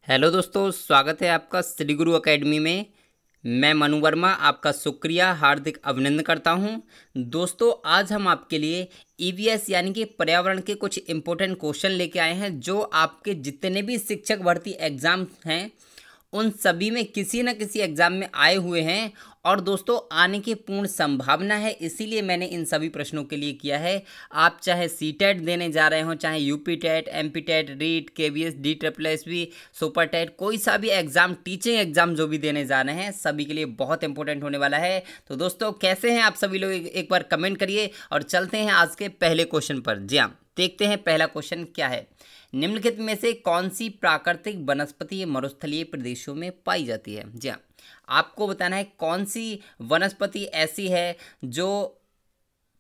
Hello दोस्तों, स्वागत है आपका श्री गुरु एकेडमी में। मैं मनु वर्मा आपका शुक्रिया हार्दिक अभिनंदन करता हूं। दोस्तों, आज हम आपके लिए ईवीएस यानी कि पर्यावरण के कुछ इम्पोर्टेंट क्वेश्चन लेके आए हैं जो आपके जितने भी शिक्षक भर्ती एग्ज़ाम हैं उन सभी में किसी न किसी एग्ज़ाम में आए हुए हैं और दोस्तों आने की पूर्ण संभावना है। इसीलिए मैंने इन सभी प्रश्नों के लिए किया है। आप चाहे सीटेट देने जा रहे हो, चाहे UP TET, MP TET, REET, KVS, D triple S B, super TET, कोई सा भी एग्ज़ाम, टीचिंग एग्ज़ाम जो भी देने जा रहे हैं सभी के लिए बहुत इंपॉर्टेंट होने वाला है। तो दोस्तों कैसे हैं आप सभी लोग, एक बार कमेंट करिए और चलते हैं आज के पहले क्वेश्चन पर। जी हाँ, देखते हैं पहला क्वेश्चन क्या है। निम्नलिखित में से कौन सी प्राकृतिक वनस्पति मरुस्थलीय प्रदेशों में पाई जाती है? जी हाँ, आपको बताना है कौन सी वनस्पति ऐसी है जो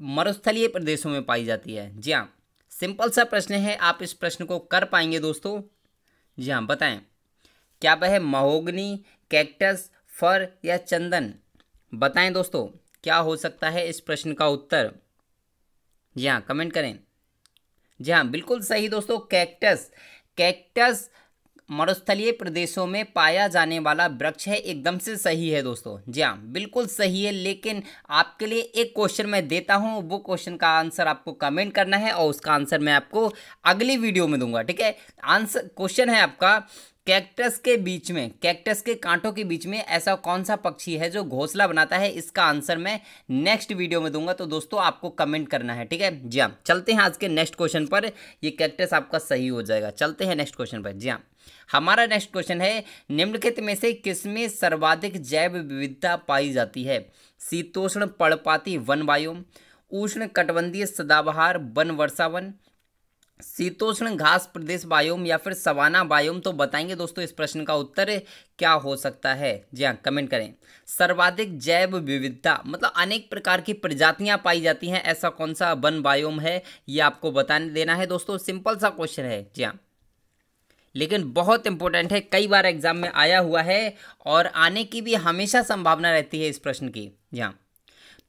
मरुस्थलीय प्रदेशों में पाई जाती है। जी हाँ, सिंपल सा प्रश्न है, आप इस प्रश्न को कर पाएंगे दोस्तों। जी हाँ, बताएं क्या वह महोगनी, कैक्टस, फर या चंदन? बताएं दोस्तों क्या हो सकता है इस प्रश्न का उत्तर। जी हाँ, कमेंट करें। जी हाँ, बिल्कुल सही दोस्तों, कैक्टस। कैक्टस मरुस्थलीय प्रदेशों में पाया जाने वाला वृक्ष है, एकदम से सही है दोस्तों। जी हाँ, बिल्कुल सही है। लेकिन आपके लिए एक क्वेश्चन मैं देता हूँ, वो क्वेश्चन का आंसर आपको कमेंट करना है और उसका आंसर मैं आपको अगली वीडियो में दूंगा, ठीक है। आंसर क्वेश्चन है आपका, कैक्टस के बीच में, कैक्टस के कांटों के बीच में ऐसा कौन सा पक्षी है जो घोंसला बनाता है? इसका आंसर मैं नेक्स्ट वीडियो में दूंगा, तो दोस्तों आपको कमेंट करना है, ठीक है। जी हाँ, चलते हैं आज के नेक्स्ट क्वेश्चन पर। ये कैक्टस आपका सही हो जाएगा। चलते हैं नेक्स्ट क्वेश्चन पर। जी हाँ, हमारा नेक्स्ट क्वेश्चन है, निम्नलिखित में से किसमें सर्वाधिक जैव विविधता पाई जाती है? शीतोष्ण पर्णपाती वन बायोम, उष्ण कटिबंधीय सदाबहार वन वर्षा वन, शीतोष्ण घास प्रदेश बायोम या फिर सवाना बायोम? तो बताएंगे दोस्तों इस प्रश्न का उत्तर क्या हो सकता है। जी हाँ, कमेंट करें। सर्वाधिक जैव विविधता मतलब अनेक प्रकार की प्रजातियां पाई जाती हैं, ऐसा कौन सा वन बायोम है, ये आपको बताने देना है दोस्तों। सिंपल सा क्वेश्चन है। जी हाँ, लेकिन बहुत इंपॉर्टेंट है, कई बार एग्जाम में आया हुआ है और आने की भी हमेशा संभावना रहती है इस प्रश्न की। जी हाँ,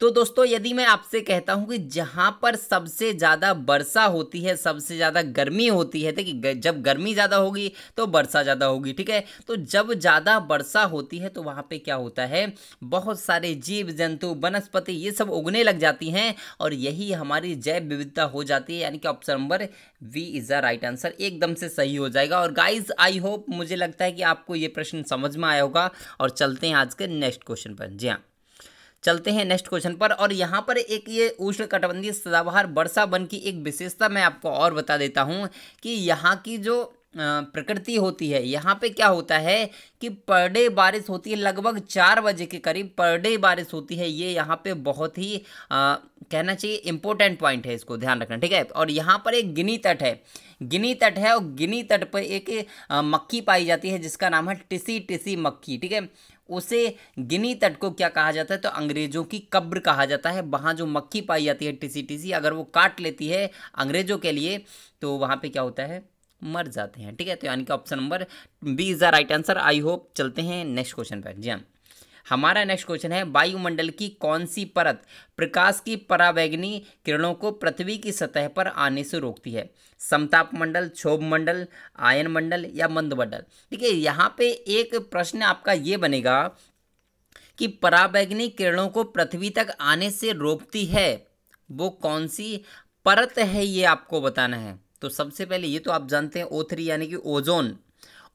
तो दोस्तों यदि मैं आपसे कहता हूं कि जहां पर सबसे ज़्यादा वर्षा होती है, सबसे ज़्यादा गर्मी होती है, देखिए जब गर्मी ज़्यादा होगी तो वर्षा ज़्यादा होगी, ठीक है। तो जब ज़्यादा वर्षा होती है तो वहां पे क्या होता है, बहुत सारे जीव जंतु, वनस्पति, ये सब उगने लग जाती हैं और यही हमारी जैव विविधता हो जाती है। यानी कि option number B is the right answer, एकदम से सही हो जाएगा। और गाइज आई होप, मुझे लगता है कि आपको ये प्रश्न समझ में आया होगा। और चलते हैं आज के नेक्स्ट क्वेश्चन पर। जी हाँ, चलते हैं नेक्स्ट क्वेश्चन पर। और यहाँ पर एक ये उष्ण कटिबंधीय सदाबहार वर्षा वन की एक विशेषता मैं आपको और बता देता हूँ कि यहाँ की जो प्रकृति होती है, यहाँ पे क्या होता है कि पर डे बारिश होती है, लगभग 4 बजे के करीब पर डे बारिश होती है। ये यहाँ पे बहुत ही कहना चाहिए इंपॉर्टेंट पॉइंट है, इसको ध्यान रखना, ठीक है। और यहाँ पर एक गिनी तट है, गिनी तट है और गिनी तट पर एक मक्खी पाई जाती है जिसका नाम है टिसी टिसी मक्खी, ठीक है। उसे गिनी तट को क्या कहा जाता है, तो अंग्रेजों की कब्र कहा जाता है। वहाँ जो मक्खी पाई जाती है टिसी टिसी, अगर वो काट लेती है अंग्रेजों के लिए तो वहाँ पे क्या होता है, मर जाते हैं, ठीक है। तो यानी कि option number B is the right answer. I hope. चलते हैं नेक्स्ट क्वेश्चन पर। जी हाँ, हमारा नेक्स्ट क्वेश्चन है, वायुमंडल की कौन सी परत प्रकाश की परावैंगनी किरणों को पृथ्वी की सतह पर आने से रोकती है? समताप मंडल, क्षोभ मंडल, आयन मंडल या मंद मंडल? ठीक है, यहाँ पे एक प्रश्न आपका ये बनेगा कि परावैंगनी किरणों को पृथ्वी तक आने से रोकती है वो कौन सी परत है, ये आपको बताना है। तो सबसे पहले ये तो आप जानते हैं O3 यानी कि ओजोन,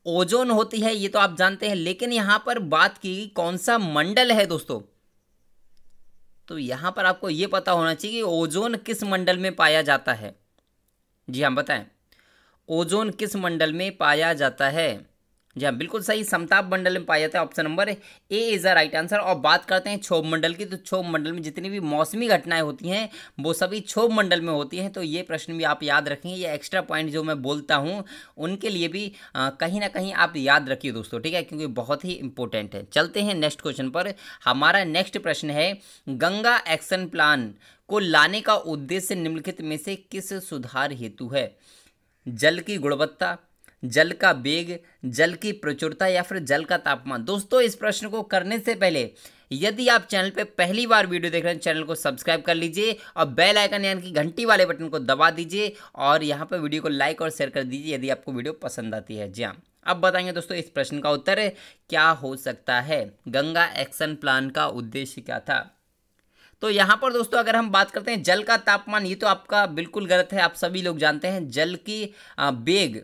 ओजोन होती है, ये तो आप जानते हैं। लेकिन यहां पर बात की कौन सा मंडल है दोस्तों, तो यहां पर आपको ये पता होना चाहिए कि ओजोन किस मंडल में पाया जाता है। जी हाँ, बताएं ओजोन किस मंडल में पाया जाता है। जी हाँ, बिल्कुल सही, समताप मंडल में पाया जाता है। Option number A is the right answer. और बात करते हैं क्षोभ मंडल की, तो क्षोभ मंडल में जितनी भी मौसमी घटनाएं होती हैं वो सभी क्षोभ मंडल में होती हैं। तो ये प्रश्न भी आप याद रखेंगे, ये एक्स्ट्रा पॉइंट जो मैं बोलता हूँ उनके लिए भी कहीं ना कहीं आप याद रखिए दोस्तों, ठीक है, क्योंकि बहुत ही इंपॉर्टेंट है। चलते हैं नेक्स्ट क्वेश्चन पर। हमारा नेक्स्ट प्रश्न है, गंगा एक्शन प्लान को लाने का उद्देश्य निम्नलिखित में से किस सुधार हेतु है? जल की गुणवत्ता, जल का वेग, जल की प्रचुरता या फिर जल का तापमान? दोस्तों इस प्रश्न को करने से पहले यदि आप चैनल पे पहली बार वीडियो देख रहे हैं, चैनल को सब्सक्राइब कर लीजिए और बेल आइकन यानी कि घंटी वाले बटन को दबा दीजिए और यहाँ पर वीडियो को लाइक और शेयर कर दीजिए यदि आपको वीडियो पसंद आती है। जी हाँ, अब बताएंगे दोस्तों इस प्रश्न का उत्तर क्या हो सकता है, गंगा एक्शन प्लान का उद्देश्य क्या था। तो यहाँ पर दोस्तों अगर हम बात करते हैं जल का तापमान, ये तो आपका बिल्कुल गलत है। आप सभी लोग जानते हैं जल की बेग,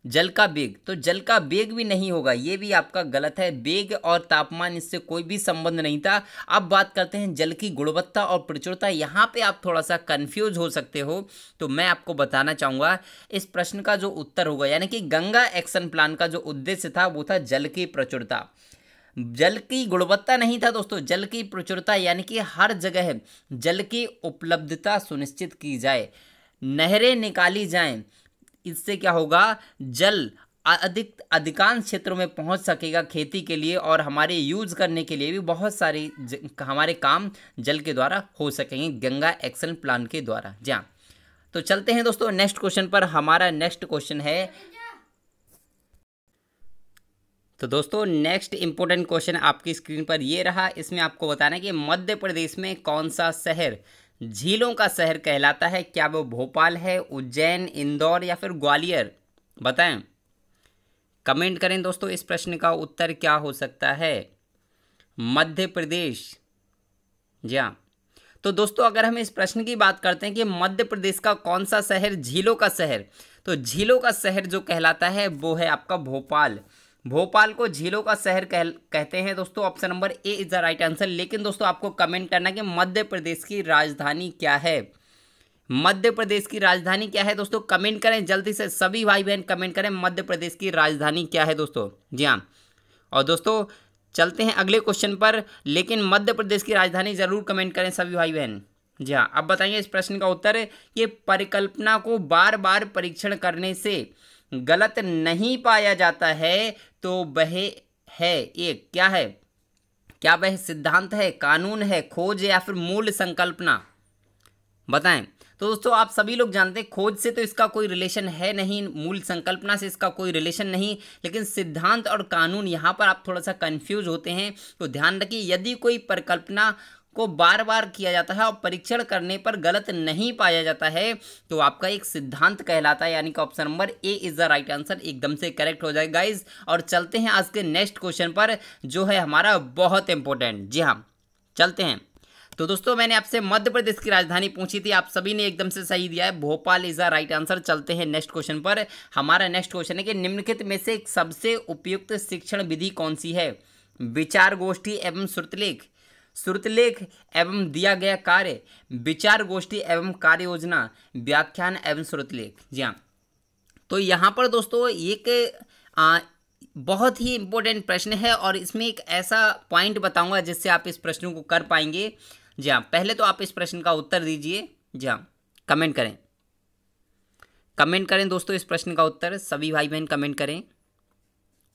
जल का बेग, तो जल का बेग भी नहीं होगा, ये भी आपका गलत है। बेग और तापमान इससे कोई भी संबंध नहीं था। अब बात करते हैं जल की गुणवत्ता और प्रचुरता। यहाँ पे आप थोड़ा सा कंफ्यूज हो सकते हो, तो मैं आपको बताना चाहूँगा इस प्रश्न का जो उत्तर होगा, यानी कि गंगा एक्शन प्लान का जो उद्देश्य था वो था जल की प्रचुरता। जल की गुणवत्ता नहीं था दोस्तों, जल की प्रचुरता, यानी कि हर जगह जल की उपलब्धता सुनिश्चित की जाए, नहरें निकाली जाएं। इससे क्या होगा, जल अधिकांश क्षेत्रों में पहुंच सकेगा खेती के लिए, और हमारे यूज करने के लिए भी बहुत सारे हमारे काम जल के द्वारा हो सकेंगे, गंगा एक्शन प्लान के द्वारा। जी हाँ, तो चलते हैं दोस्तों नेक्स्ट क्वेश्चन पर। हमारा नेक्स्ट क्वेश्चन है, तो दोस्तों नेक्स्ट इंपॉर्टेंट क्वेश्चन आपकी स्क्रीन पर ये रहा। इसमें आपको बताना है कि मध्य प्रदेश में कौन सा शहर झीलों का शहर कहलाता है। क्या वो भोपाल है, उज्जैन, इंदौर या फिर ग्वालियर, बताएं, कमेंट करें दोस्तों। इस प्रश्न का उत्तर क्या हो सकता है, मध्य प्रदेश। जी हाँ, तो दोस्तों अगर हम इस प्रश्न की बात करते हैं कि मध्य प्रदेश का कौन सा शहर झीलों का शहर, तो झीलों का शहर जो कहलाता है वो है आपका भोपाल। भोपाल को झीलों का शहर कहते हैं दोस्तों। Option number A is the right answer. लेकिन दोस्तों आपको कमेंट करना है कि मध्य प्रदेश की राजधानी क्या है, मध्य प्रदेश की राजधानी क्या है दोस्तों, कमेंट करें जल्दी से, सभी भाई बहन कमेंट करें मध्य प्रदेश की राजधानी क्या है दोस्तों। जी हाँ, और दोस्तों चलते हैं अगले क्वेश्चन पर, लेकिन मध्य प्रदेश की राजधानी जरूर कमेंट करें सभी भाई बहन। जी हाँ, अब बताइए इस प्रश्न का उत्तर। ये परिकल्पना को बार बार परीक्षण करने से गलत नहीं पाया जाता है तो वह है एक, क्या है, क्या वह सिद्धांत है, कानून है, खोज या फिर मूल संकल्पना, बताएं। तो दोस्तों आप सभी लोग जानते हैं खोज से तो इसका कोई रिलेशन है नहीं, मूल संकल्पना से इसका कोई रिलेशन नहीं, लेकिन सिद्धांत और कानून यहाँ पर आप थोड़ा सा कंफ्यूज होते हैं। तो ध्यान रखिए, यदि कोई परिकल्पना को बार बार किया जाता है और परीक्षण करने पर गलत नहीं पाया जाता है तो आपका एक सिद्धांत कहलाता है, यानी कि option number A is the right answer, एकदम से करेक्ट हो जाएगा गाइज। और चलते हैं आज के नेक्स्ट क्वेश्चन पर जो है हमारा बहुत इंपॉर्टेंट। जी हाँ, चलते हैं। तो दोस्तों मैंने आपसे मध्य प्रदेश की राजधानी पूछी थी, आप सभी ने एकदम से सही दिया है, Bhopal is the right answer. चलते हैं नेक्स्ट क्वेश्चन पर। हमारा नेक्स्ट क्वेश्चन है कि निम्नलिखित में से सबसे उपयुक्त शिक्षण विधि कौन सी है। विचार गोष्ठी एवं श्रुतलेख, श्रुतलेख एवं दिया गया कार्य, विचार गोष्ठी एवं कार्य योजना, व्याख्यान एवं श्रुतलेख। जी हाँ, तो यहाँ पर दोस्तों एक बहुत ही इंपॉर्टेंट प्रश्न है और इसमें एक ऐसा पॉइंट बताऊंगा जिससे आप इस प्रश्न को कर पाएंगे। जी हाँ, पहले तो आप इस प्रश्न का उत्तर दीजिए। जी हाँ, कमेंट करें, कमेंट करें दोस्तों इस प्रश्न का उत्तर, सभी भाई बहन कमेंट करें।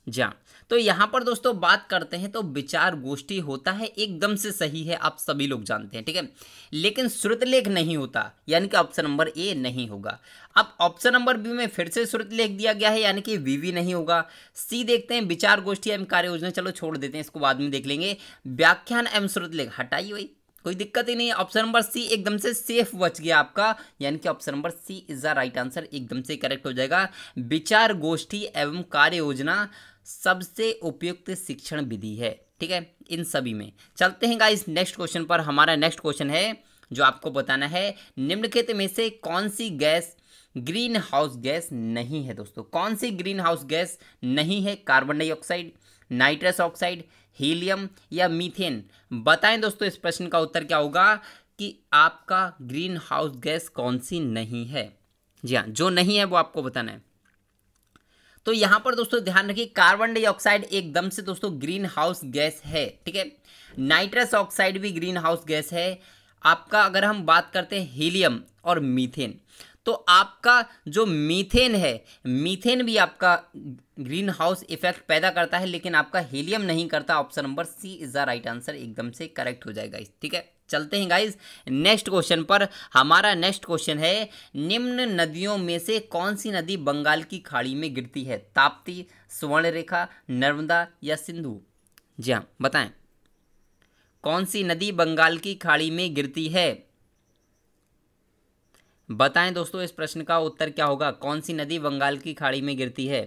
जी हाँ, तो यहाँ पर दोस्तों बात करते हैं तो विचार गोष्ठी होता है, एकदम से सही है, आप सभी लोग जानते हैं, ठीक है, लेकिन श्रुतलेख नहीं होता, यानी कि ऑप्शन नंबर ए नहीं होगा। अब ऑप्शन नंबर बी में फिर से श्रुतलेख दिया गया है, यानी कि वी नहीं होगा। सी देखते हैं, विचार गोष्ठी एवं कार्य योजना, चलो छोड़ देते हैं, इसको बाद में देख लेंगे। व्याख्यान एवं श्रुतलेख हटाइए भाई, कोई दिक्कत ही नहीं है। ऑप्शन नंबर सी एकदम से सेफ बच गया आपका, यानी कि option number C is the right answer, एकदम से करेक्ट हो जाएगा। विचार गोष्ठी एवं कार्य योजना सबसे उपयुक्त शिक्षण विधि है, ठीक है, इन सभी में। चलते हैं गाइस नेक्स्ट क्वेश्चन पर। हमारा नेक्स्ट क्वेश्चन है जो आपको बताना है, निम्नलिखित में से कौन सी गैस ग्रीन हाउस गैस नहीं है दोस्तों, कौन सी ग्रीन हाउस गैस नहीं है। Carbon dioxide, nitrous oxide, helium या मीथेन, बताएं दोस्तों इस प्रश्न का उत्तर क्या होगा कि आपका ग्रीन हाउस गैस कौन सी नहीं है। जी हाँ, जो नहीं है वो आपको बताना है। तो यहाँ पर दोस्तों ध्यान रखिए, कार्बन डाइऑक्साइड एकदम से दोस्तों ग्रीन हाउस गैस है, ठीक है, नाइट्रस ऑक्साइड भी ग्रीन हाउस गैस है। आपका अगर हम बात करते हैं हीलियम और मीथेन, तो आपका जो मीथेन है, मीथेन भी आपका ग्रीन हाउस इफेक्ट पैदा करता है, लेकिन आपका हीलियम नहीं करता। Option number C is the right answer, एकदम से करेक्ट हो जाएगा, ठीक है। चलते हैं गाइज नेक्स्ट क्वेश्चन पर। हमारा नेक्स्ट क्वेश्चन है, निम्न नदियों में से कौन सी नदी बंगाल की खाड़ी में गिरती है। ताप्ती, स्वर्णरेखा, नर्मदा या सिंधु। जी हाँ, बताएं कौन सी नदी बंगाल की खाड़ी में गिरती है। बताएं दोस्तों इस प्रश्न का उत्तर क्या होगा, कौन सी नदी बंगाल की खाड़ी में गिरती है।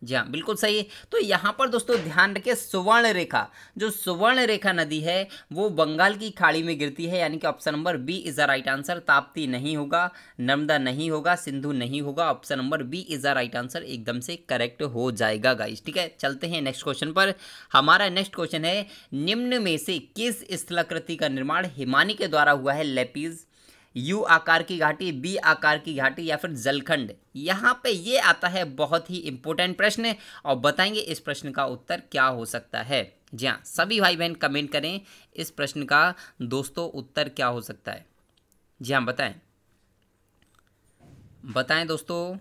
जी हाँ, बिल्कुल सही है। तो यहाँ पर दोस्तों ध्यान रखिए, सुवर्ण रेखा, जो सुवर्ण रेखा नदी है वो बंगाल की खाड़ी में गिरती है, यानी कि option number B is the right answer. Tapti नहीं होगा, नर्मदा नहीं होगा, सिंधु नहीं होगा, option number B is the right answer एकदम से करेक्ट हो जाएगा गाइस। ठीक है, चलते हैं नेक्स्ट क्वेश्चन पर। हमारा नेक्स्ट क्वेश्चन है, निम्न में से किस स्थलाकृति का निर्माण हिमानी के द्वारा हुआ है? लेपिज, यू आकार की घाटी, बी आकार की घाटी या फिर जलखंड? यहाँ पे ये आता है बहुत ही इंपॉर्टेंट प्रश्न, और बताएंगे इस प्रश्न का उत्तर क्या हो सकता है। जी हाँ, सभी भाई बहन कमेंट करें इस प्रश्न का दोस्तों उत्तर क्या हो सकता है। जी हाँ, बताएं बताएं दोस्तों।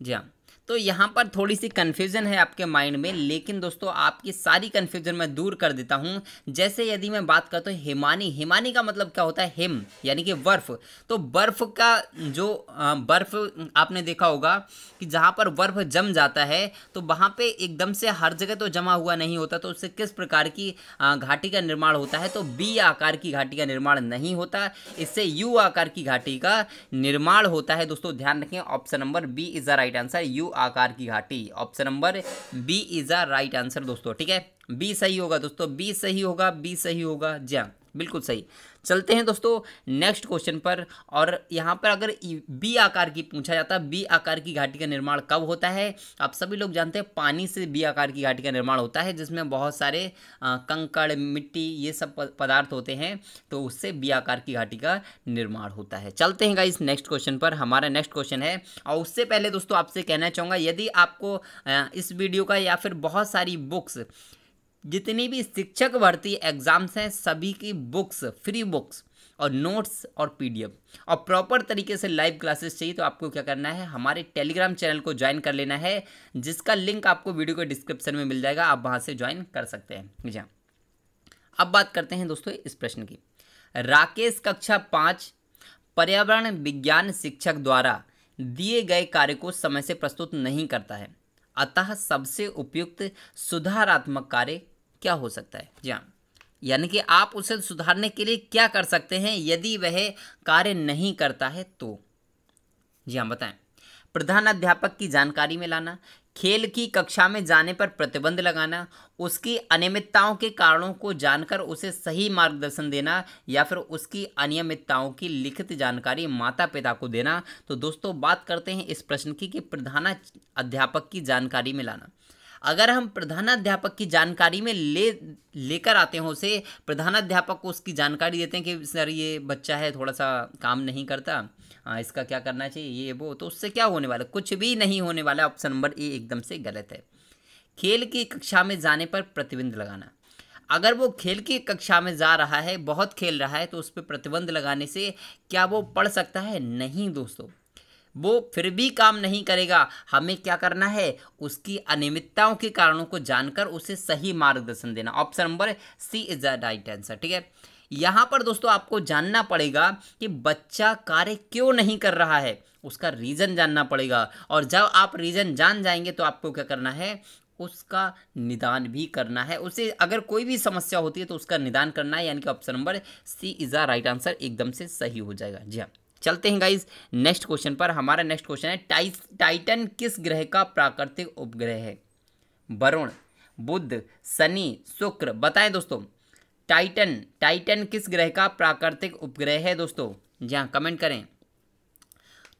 जी हाँ, तो यहाँ पर थोड़ी सी कन्फ्यूजन है आपके माइंड में, लेकिन दोस्तों आपकी सारी कन्फ्यूजन मैं दूर कर देता हूँ। जैसे यदि मैं बात करता हूँ हिमानी, हिमानी का मतलब क्या होता है? हिम, यानी कि बर्फ़। तो बर्फ़ का जो बर्फ़ आपने देखा होगा कि जहाँ पर बर्फ़ जम जाता है तो वहाँ पे एकदम से हर जगह तो जमा हुआ नहीं होता, तो उससे किस प्रकार की घाटी का निर्माण होता है? तो बी आकार की घाटी का निर्माण नहीं होता, इससे यू आकार की घाटी का निर्माण होता है। दोस्तों ध्यान रखें, option number B is the right answer, U आकार की घाटी। Option number B is the right answer दोस्तों। ठीक है, बी सही होगा दोस्तों, बी सही होगा, बी सही होगा। जी हाँ, बिल्कुल सही। चलते हैं दोस्तों नेक्स्ट क्वेश्चन पर। और यहाँ पर अगर बी आकार की पूछा जाता है, बी आकार की घाटी का निर्माण कब होता है? आप सभी लोग जानते हैं पानी से बी आकार की घाटी का निर्माण होता है, जिसमें बहुत सारे कंकड़, मिट्टी, ये सब पदार्थ होते हैं, तो उससे बी आकार की घाटी का निर्माण होता है। चलते हैं गाइस नेक्स्ट क्वेश्चन पर। हमारा नेक्स्ट क्वेश्चन है, और उससे पहले दोस्तों आपसे कहना चाहूँगा, यदि आपको इस वीडियो का या फिर बहुत सारी बुक्स, जितनी भी शिक्षक भर्ती एग्जाम्स हैं, सभी की बुक्स, फ्री बुक्स और नोट्स और पीडीएफ और प्रॉपर तरीके से लाइव क्लासेस चाहिए, तो आपको क्या करना है? हमारे टेलीग्राम चैनल को ज्वाइन कर लेना है, जिसका लिंक आपको वीडियो के डिस्क्रिप्शन में मिल जाएगा, आप वहाँ से ज्वाइन कर सकते हैं। जी हाँ, अब बात करते हैं दोस्तों इस प्रश्न की। राकेश कक्षा 5 पर्यावरण विज्ञान शिक्षक द्वारा दिए गए कार्य को समय से प्रस्तुत नहीं करता है, अतः सबसे उपयुक्त सुधारात्मक कार्य क्या हो सकता है? जी हाँ, यानी कि आप उसे सुधारने के लिए क्या कर सकते हैं यदि वह कार्य नहीं करता है तो? जी हाँ, बताएं। प्रधानाध्यापक की जानकारी में लाना, खेल की कक्षा में जाने पर प्रतिबंध लगाना, उसकी अनियमितताओं के कारणों को जानकर उसे सही मार्गदर्शन देना, या फिर उसकी अनियमितताओं की लिखित जानकारी माता पिता को देना। तो दोस्तों बात करते हैं इस प्रश्न की कि प्रधानाध्यापक की जानकारी में लाना। अगर हम प्रधानाध्यापक की जानकारी में लेकर आते हैं उसे, प्रधानाध्यापक को उसकी जानकारी देते हैं कि सर ये बच्चा है, थोड़ा सा काम नहीं करता, इसका क्या करना चाहिए, ये वो, तो उससे क्या होने वाला? कुछ भी नहीं होने वाला। ऑप्शन नंबर ए एकदम से गलत है। खेल की कक्षा में जाने पर प्रतिबंध लगाना, अगर वो खेल की कक्षा में जा रहा है, बहुत खेल रहा है, तो उस पर प्रतिबंध लगाने से क्या वो पढ़ सकता है? नहीं दोस्तों, वो फिर भी काम नहीं करेगा। हमें क्या करना है? उसकी अनियमितताओं के कारणों को जानकर उसे सही मार्गदर्शन देना। Option number C is the right answer. ठीक है, यहाँ पर दोस्तों आपको जानना पड़ेगा कि बच्चा कार्य क्यों नहीं कर रहा है, उसका रीज़न जानना पड़ेगा, और जब आप रीज़न जान जाएंगे तो आपको क्या करना है? उसका निदान भी करना है। उसे अगर कोई भी समस्या होती है तो उसका निदान करना है, यानी कि option number C is the right answer एकदम से सही हो जाएगा। जी हाँ, चलते हैं गाइज नेक्स्ट क्वेश्चन पर। हमारा नेक्स्ट क्वेश्चन है, टाइटन किस ग्रह का प्राकृतिक उपग्रह है? वरुण, बुध, शनि, शुक्र? बताएं दोस्तों, टाइटन किस ग्रह का प्राकृतिक उपग्रह है दोस्तों? जी हाँ, कमेंट करें।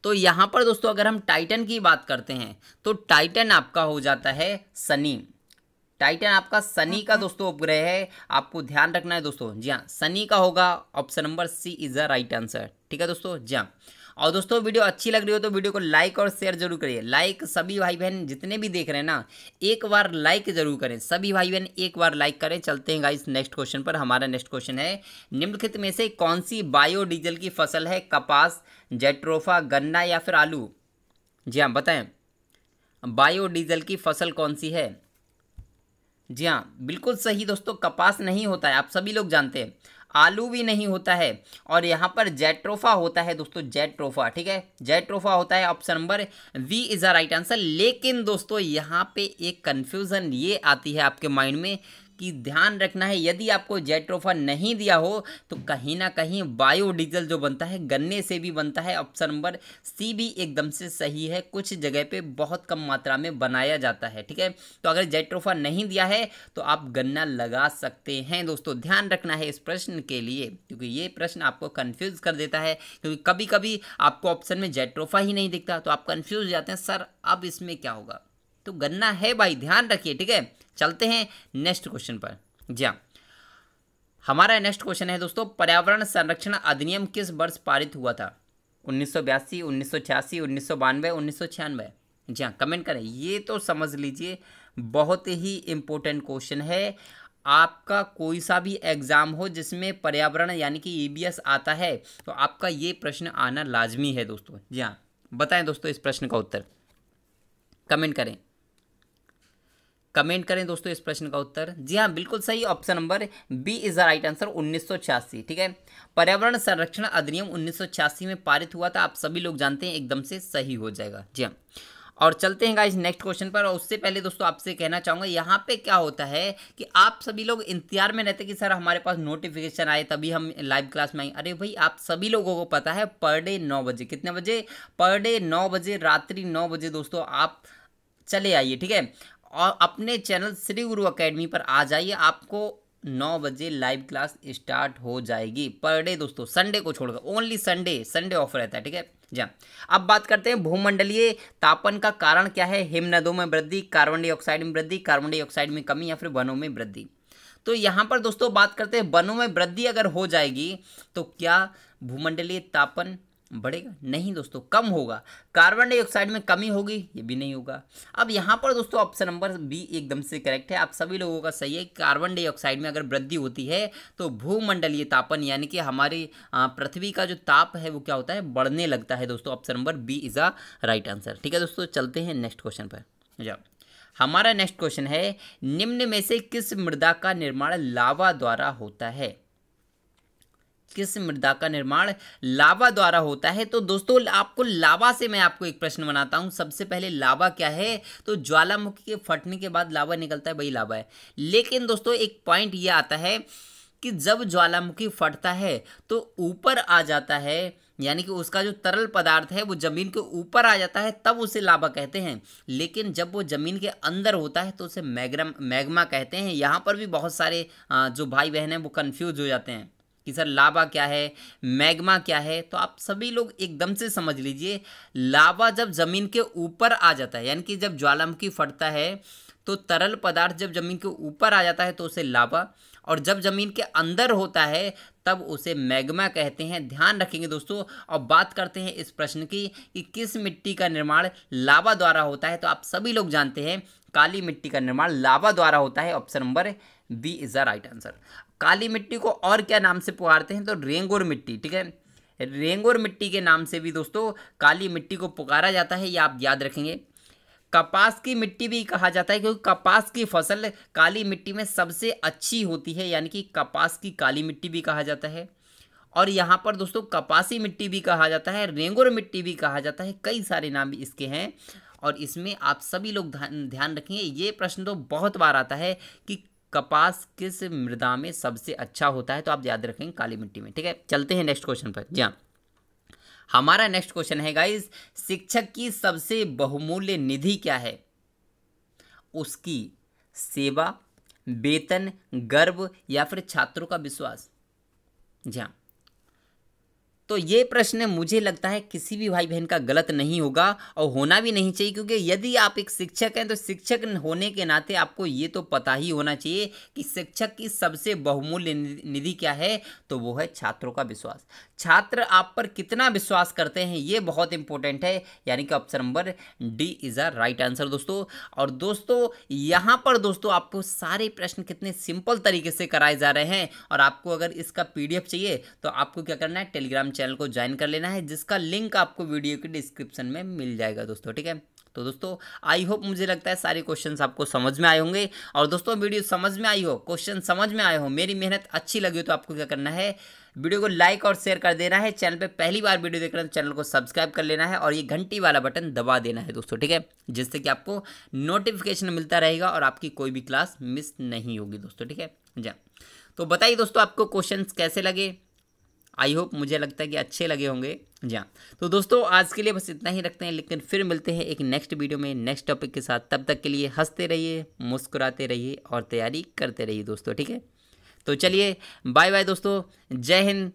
तो यहाँ पर दोस्तों अगर हम टाइटन की बात करते हैं तो टाइटन आपका हो जाता है शनि। टाइटन आपका शनि का दोस्तों उपग्रह है, आपको ध्यान रखना है दोस्तों। जी हाँ, शनि का होगा, option number C is the right answer. ठीक है दोस्तों। जी हाँ, और दोस्तों वीडियो अच्छी लग रही हो तो वीडियो को लाइक और शेयर जरूर करिए। लाइक सभी भाई बहन जितने भी देख रहे हैं ना, एक बार लाइक जरूर करें, सभी भाई बहन एक बार लाइक करें। चलते हैं गाइस नेक्स्ट क्वेश्चन पर। हमारा नेक्स्ट क्वेश्चन है, निम्नलिखित में से कौन सी बायोडीजल की फसल है? कपास, जेट्रोफा, गन्ना या फिर आलू? जी हाँ, बताएं, बायोडीजल की फसल कौन सी है? जी हाँ, बिल्कुल सही दोस्तों, कपास नहीं होता है, आप सभी लोग जानते हैं। आलू भी नहीं होता है, और यहाँ पर जेट्रोफा होता है दोस्तों, जेट्रोफा। ठीक है, जेट्रोफा होता है, option number B is the right answer. लेकिन दोस्तों यहाँ पे एक कंफ्यूजन ये आती है आपके माइंड में कि ध्यान रखना है, यदि आपको जेट्रोफा नहीं दिया हो तो कहीं ना कहीं बायोडीजल जो बनता है गन्ने से भी बनता है। ऑप्शन नंबर सी भी एकदम से सही है, कुछ जगह पे बहुत कम मात्रा में बनाया जाता है। ठीक है, तो अगर जेट्रोफा नहीं दिया है तो आप गन्ना लगा सकते हैं। दोस्तों ध्यान रखना है इस प्रश्न के लिए, क्योंकि ये प्रश्न आपको कंफ्यूज कर देता है, क्योंकि कभी कभी आपको ऑप्शन में जेट्रोफा ही नहीं दिखता तो आप कंफ्यूज हो जाते हैं, सर अब इसमें क्या होगा। तो गन्ना है भाई, ध्यान रखिए। ठीक है, चलते हैं नेक्स्ट क्वेश्चन पर। जी हाँ, हमारा नेक्स्ट क्वेश्चन है दोस्तों, पर्यावरण संरक्षण अधिनियम किस वर्ष पारित हुआ था? 1982, 1986, 1992, 1996। जी हाँ, कमेंट करें। ये तो समझ लीजिए बहुत ही इम्पोर्टेंट क्वेश्चन है। आपका कोई सा भी एग्जाम हो जिसमें पर्यावरण यानी कि ईबीएस आता है तो आपका ये प्रश्न आना लाजमी है दोस्तों। जी हाँ, बताएं दोस्तों इस प्रश्न का उत्तर, कमेंट करें। कमेंट करें दोस्तों इस प्रश्न का उत्तर। जी हाँ, बिल्कुल सही, option number B is the right answer, 1986। ठीक है, पर्यावरण संरक्षण अधिनियम 1986 में पारित हुआ था, आप सभी लोग जानते हैं, एकदम से सही हो जाएगा। जी हाँ, और चलते हैं गाइस नेक्स्ट क्वेश्चन पर। और उससे पहले दोस्तों आपसे कहना चाहूँगा, यहाँ पे क्या होता है कि आप सभी लोग इंतजार में रहते कि सर हमारे पास नोटिफिकेशन आए तभी हम लाइव क्लास में आएंगे। अरे भाई, आप सभी लोगों को पता है पर डे 9 बजे, कितने बजे? पर डे 9 बजे, रात्रि 9 बजे दोस्तों आप चले आइए। ठीक है, और अपने चैनल श्री गुरु एकेडमी पर आ जाइए, आपको 9 बजे लाइव क्लास स्टार्ट हो जाएगी पर डे दोस्तों, संडे को छोड़कर, ओनली संडे, संडे ऑफ रहता है। ठीक है, जा अब बात करते हैं भूमंडलीय तापन का कारण क्या है? हिमनदों में वृद्धि, कार्बन डाइऑक्साइड में वृद्धि, कार्बन डाइऑक्साइड में कमी, या फिर वनों में वृद्धि। तो यहाँ पर दोस्तों बात करते हैं, वनों में वृद्धि अगर हो जाएगी तो क्या भूमंडलीय तापन बढ़ेगा? नहीं दोस्तों, कम होगा। कार्बन डाइऑक्साइड में कमी होगी? ये भी नहीं होगा। अब यहाँ पर दोस्तों ऑप्शन नंबर बी एकदम से करेक्ट है, आप सभी लोगों का सही है। कार्बन डाइऑक्साइड में अगर वृद्धि होती है तो भूमंडलीय तापन यानी कि हमारी पृथ्वी का जो ताप है वो क्या होता है? बढ़ने लगता है दोस्तों। Option number B is a right answer. ठीक है दोस्तों, चलते हैं नेक्स्ट क्वेश्चन पर। जाओ, हमारा नेक्स्ट क्वेश्चन है, निम्न में से किस मृदा का निर्माण लावा द्वारा होता है? किस मृदा का निर्माण लावा द्वारा होता है? तो दोस्तों आपको लावा से मैं आपको एक प्रश्न बनाता हूं। सबसे पहले लावा क्या है? तो ज्वालामुखी के फटने के बाद लावा निकलता है, वही लावा है। लेकिन दोस्तों एक पॉइंट ये आता है कि जब ज्वालामुखी फटता है तो ऊपर आ जाता है, यानी कि उसका जो तरल पदार्थ है वो जमीन के ऊपर आ जाता है, तब उसे लावा कहते हैं। लेकिन जब वो जमीन के अंदर होता है तो उसे मैग्मा कहते हैं। यहाँ पर भी बहुत सारे जो भाई बहन हैं वो कंफ्यूज हो जाते हैं कि सर लावा क्या है, मैग्मा क्या है। तो आप सभी लोग एकदम से समझ लीजिए, लावा जब जमीन के ऊपर आ जाता है, यानी कि जब ज्वालामुखी फटता है तो तरल पदार्थ जब जमीन के ऊपर आ जाता है तो उसे लावा, और जब जमीन के अंदर होता है तब उसे मैग्मा कहते हैं। ध्यान रखेंगे दोस्तों। और बात करते हैं इस प्रश्न की कि किस मिट्टी का निर्माण लावा द्वारा होता है? तो आप सभी लोग जानते हैं काली मिट्टी का निर्माण लावा द्वारा होता है। Option number B is the right answer. काली मिट्टी को और क्या नाम से पुकारते हैं? तो रेंगुर मिट्टी। ठीक है, रेंगुर मिट्टी के नाम से भी दोस्तों काली मिट्टी को पुकारा जाता है, ये आप याद रखेंगे। कपास की मिट्टी भी कहा जाता है क्योंकि कपास की फसल काली मिट्टी में सबसे अच्छी होती है, यानी कि कपास की काली मिट्टी भी कहा जाता है। और यहाँ पर दोस्तों कपासी मिट्टी भी कहा जाता है, रेंगुर मिट्टी भी कहा जाता है, कई सारे नाम भी इसके हैं। और इसमें आप सभी लोग ध्यान रखेंगे, ये प्रश्न तो बहुत बार आता है कि कपास किस मृदा में सबसे अच्छा होता है, तो आप याद रखेंगे काली मिट्टी में। ठीक है, चलते हैं नेक्स्ट क्वेश्चन पर। जी हाँ, हमारा नेक्स्ट क्वेश्चन है गाइस, शिक्षक की सबसे बहुमूल्य निधि क्या है? उसकी सेवा, वेतन, गर्व, या फिर छात्रों का विश्वास? जी हाँ, तो ये प्रश्न मुझे लगता है किसी भी भाई बहन का गलत नहीं होगा और होना भी नहीं चाहिए, क्योंकि यदि आप एक शिक्षक हैं तो शिक्षक होने के नाते आपको ये तो पता ही होना चाहिए कि शिक्षक की सबसे बहुमूल्य निधि क्या है, तो वो है छात्रों का विश्वास। छात्र आप पर कितना विश्वास करते हैं ये बहुत इंपॉर्टेंट है, यानी कि option number D is a right answer दोस्तों। और दोस्तों यहाँ पर दोस्तों आपको सारे प्रश्न कितने सिंपल तरीके से कराए जा रहे हैं, और आपको अगर इसका PDF चाहिए तो आपको क्या करना है, टेलीग्राम चैनल को ज्वाइन कर लेना है, जिसका लिंक आपको वीडियो के डिस्क्रिप्शन में मिल जाएगा दोस्तों। ठीक है, तो दोस्तों आई होप, मुझे लगता है सारे क्वेश्चंस आपको समझ में आए होंगे। और दोस्तों वीडियो समझ में आई हो, क्वेश्चन समझ में आए हो, मेरी मेहनत अच्छी लगी हो, तो आपको क्या करना है, वीडियो को लाइक और शेयर कर देना है। चैनल पे पहली बार वीडियो देख रहे हैं तो चैनल को सब्सक्राइब कर लेना है और ये घंटी वाला बटन दबा देना है दोस्तों, ठीक है, जिससे कि आपको नोटिफिकेशन मिलता रहेगा और आपकी कोई भी क्लास मिस नहीं होगी दोस्तों, ठीक है। जी, तो बताइए दोस्तों आपको क्वेश्चंस कैसे लगे। आई होप, मुझे लगता है कि अच्छे लगे होंगे। जी हाँ, तो दोस्तों आज के लिए बस इतना ही रखते हैं, लेकिन फिर मिलते हैं एक नेक्स्ट वीडियो में नेक्स्ट टॉपिक के साथ। तब तक के लिए हंसते रहिए, मुस्कुराते रहिए और तैयारी करते रहिए दोस्तों, ठीक है। तो चलिए बाय बाय दोस्तों, जय हिंद,